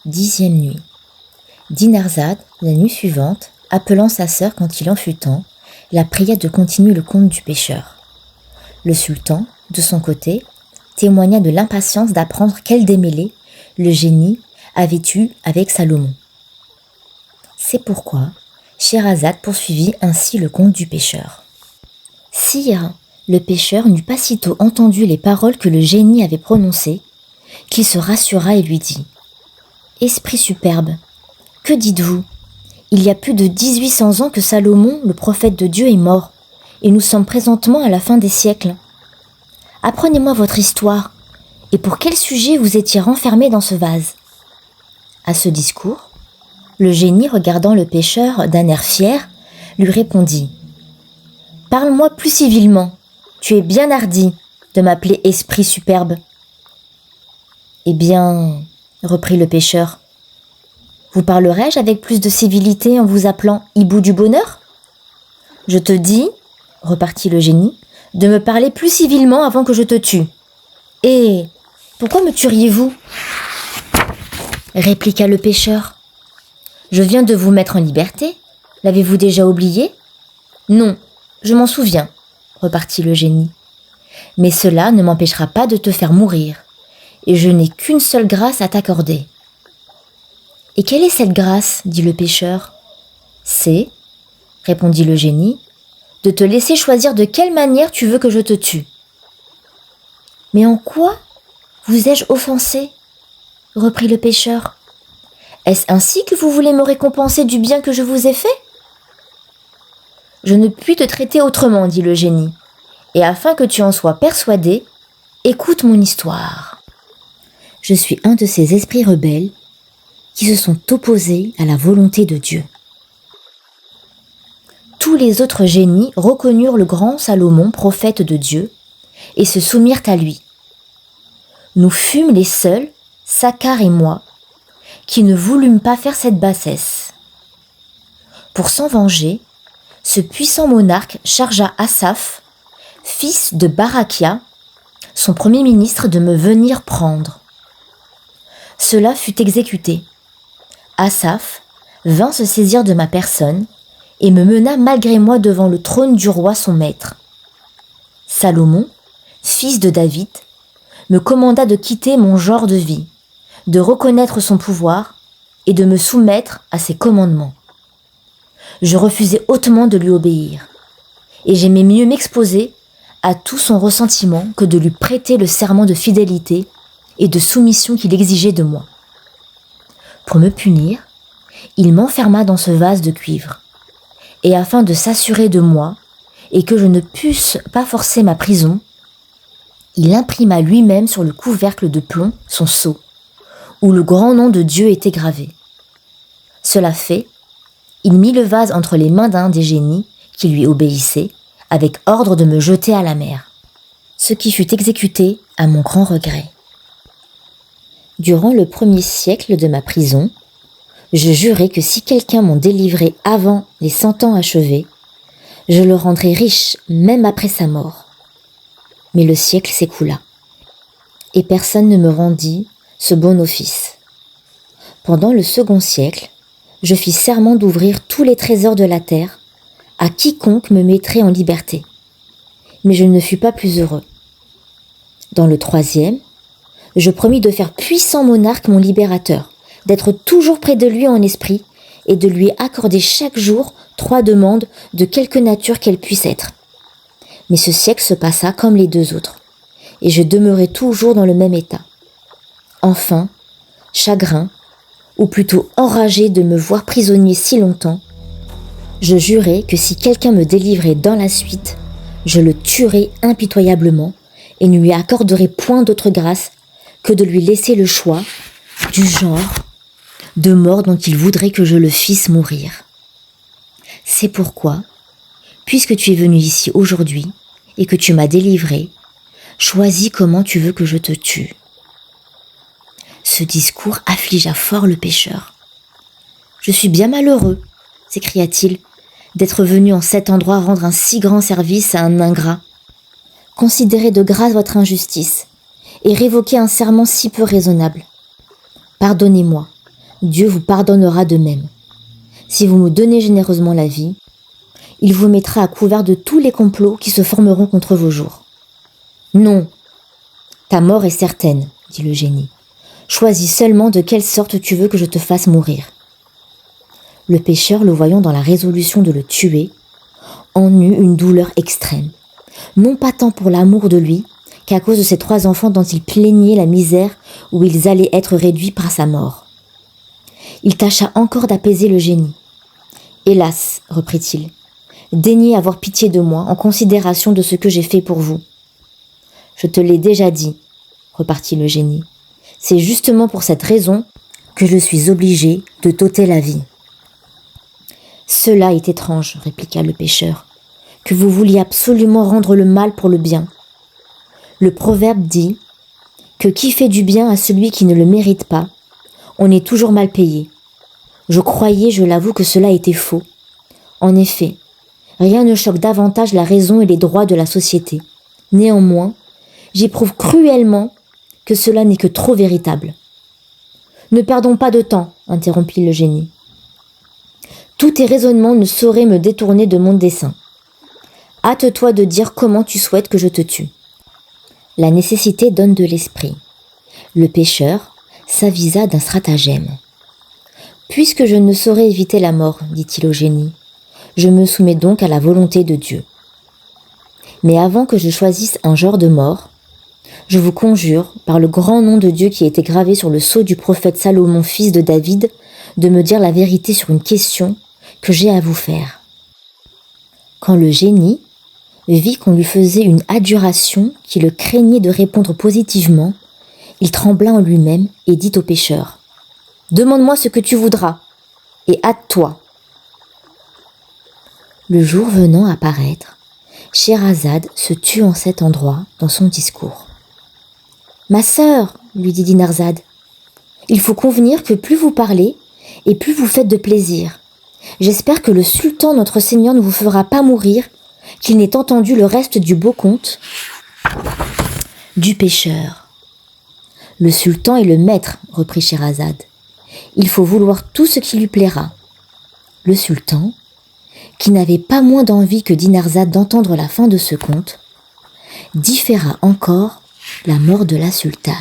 10e nuit. Dinarzade, la nuit suivante, appelant sa sœur quand il en fut temps, la pria de continuer le conte du pêcheur. Le sultan, de son côté, témoigna de l'impatience d'apprendre quel démêlé le génie avait eu avec Salomon. C'est pourquoi Scheherazade poursuivit ainsi le conte du pêcheur. Sire, le pêcheur n'eut pas sitôt entendu les paroles que le génie avait prononcées, qu'il se rassura et lui dit « Esprit superbe, que dites-vous ? Il y a plus de 1800 ans que Salomon, le prophète de Dieu, est mort, et nous sommes présentement à la fin des siècles. Apprenez-moi votre histoire, et pour quel sujet vous étiez renfermé dans ce vase ?» À ce discours, le génie, regardant le pêcheur d'un air fier, lui répondit « Parle-moi plus civilement, tu es bien hardi de m'appeler esprit superbe. » « Eh bien, reprit le pêcheur, vous parlerai-je avec plus de civilité en vous appelant hibou du bonheur ? Je te dis, repartit le génie, de me parler plus civilement avant que je te tue. Et pourquoi me tueriez-vous ? Répliqua le pêcheur. Je viens de vous mettre en liberté. L'avez-vous déjà oublié ? Non, je m'en souviens, repartit le génie. Mais cela ne m'empêchera pas de te faire mourir. Et je n'ai qu'une seule grâce à t'accorder. Et quelle est cette grâce ? Dit le pêcheur. C'est, répondit le génie, de te laisser choisir de quelle manière tu veux que je te tue. Mais en quoi vous ai-je offensé ? Reprit le pêcheur. Est-ce ainsi que vous voulez me récompenser du bien que je vous ai fait ? Je ne puis te traiter autrement, dit le génie, et afin que tu en sois persuadé, écoute mon histoire. Je suis un de ces esprits rebelles qui se sont opposés à la volonté de Dieu. Tous les autres génies reconnurent le grand Salomon, prophète de Dieu, et se soumirent à lui. Nous fûmes les seuls, Sakkar et moi, qui ne voulûmes pas faire cette bassesse. Pour s'en venger, ce puissant monarque chargea Asaph, fils de Barakia, son premier ministre, de me venir prendre. Cela fut exécuté. Asaph vint se saisir de ma personne et me mena malgré moi devant le trône du roi son maître. Salomon, fils de David, me commanda de quitter mon genre de vie, de reconnaître son pouvoir et de me soumettre à ses commandements. Je refusai hautement de lui obéir, et j'aimais mieux m'exposer à tout son ressentiment que de lui prêter le serment de fidélité et de soumission qu'il exigeait de moi. Pour me punir, il m'enferma dans ce vase de cuivre, et afin de s'assurer de moi et que je ne pusse pas forcer ma prison, il imprima lui-même sur le couvercle de plomb son sceau, où le grand nom de Dieu était gravé. Cela fait, il mit le vase entre les mains d'un des génies qui lui obéissait, avec ordre de me jeter à la mer, ce qui fut exécuté à mon grand regret. Durant le 1er siècle de ma prison, je jurai que si quelqu'un m'en délivrait avant les 100 ans achevés, je le rendrais riche même après sa mort. Mais le siècle s'écoula, et personne ne me rendit ce bon office. Pendant le 2e siècle, je fis serment d'ouvrir tous les trésors de la terre à quiconque me mettrait en liberté. Mais je ne fus pas plus heureux. Dans le 3e, je promis de faire puissant monarque mon libérateur, d'être toujours près de lui en esprit et de lui accorder chaque jour 3 demandes de quelque nature qu'elles puissent être. Mais ce siècle se passa comme les 2 autres, et je demeurai toujours dans le même état. Enfin, chagrin, ou plutôt enragé de me voir prisonnier si longtemps, je jurai que si quelqu'un me délivrait dans la suite, je le tuerais impitoyablement et ne lui accorderais point d'autre grâce que de lui laisser le choix du genre de mort dont il voudrait que je le fisse mourir. C'est pourquoi, puisque tu es venu ici aujourd'hui et que tu m'as délivré, choisis comment tu veux que je te tue. » Ce discours affligea fort le pêcheur. « Je suis bien malheureux, s'écria-t-il, d'être venu en cet endroit rendre un si grand service à un ingrat. Considérez de grâce votre injustice et révoquez un serment si peu raisonnable. Pardonnez-moi, Dieu vous pardonnera de même. Si vous me donnez généreusement la vie, il vous mettra à couvert de tous les complots qui se formeront contre vos jours. Non, ta mort est certaine, dit le génie. Choisis seulement de quelle sorte tu veux que je te fasse mourir. Le pêcheur, le voyant dans la résolution de le tuer, en eut une douleur extrême, non pas tant pour l'amour de lui, qu'à cause de ses 3 enfants dont il plaignait la misère où ils allaient être réduits par sa mort. Il tâcha encore d'apaiser le génie. « Hélas, reprit-il, daignez avoir pitié de moi en considération de ce que j'ai fait pour vous. »« Je te l'ai déjà dit, repartit le génie. C'est justement pour cette raison que je suis obligé de t'ôter la vie. »« Cela est étrange, répliqua le pêcheur, que vous vouliez absolument rendre le mal pour le bien. Le proverbe dit que qui fait du bien à celui qui ne le mérite pas, on est toujours mal payé. Je croyais, je l'avoue, que cela était faux. En effet, rien ne choque davantage la raison et les droits de la société. Néanmoins, j'éprouve cruellement que cela n'est que trop véritable. »« Ne perdons pas de temps, interrompit le génie. Tous tes raisonnements ne sauraient me détourner de mon dessein. Hâte-toi de dire comment tu souhaites que je te tue. » La nécessité donne de l'esprit. Le pêcheur s'avisa d'un stratagème. « Puisque je ne saurais éviter la mort, dit-il au génie, je me soumets donc à la volonté de Dieu. Mais avant que je choisisse un genre de mort, je vous conjure, par le grand nom de Dieu qui a été gravé sur le sceau du prophète Salomon, fils de David, de me dire la vérité sur une question que j'ai à vous faire. » Quand le génie vit qu'on lui faisait une adjuration qui le craignait de répondre positivement, il trembla en lui-même et dit au pêcheur : « Demande-moi ce que tu voudras, et hâte-toi. » Le jour venant à paraître, Scheherazade se tut en cet endroit dans son discours. « Ma sœur, lui dit Dinarzade, il faut convenir que plus vous parlez et plus vous faites de plaisir. J'espère que le sultan notre Seigneur ne vous fera pas mourir, qu'il n'ait entendu le reste du beau conte du pêcheur. »« Le sultan est le maître, reprit Scheherazade. Il faut vouloir tout ce qui lui plaira. » Le sultan, qui n'avait pas moins d'envie que Dinarzade d'entendre la fin de ce conte, différa encore la mort de la sultane.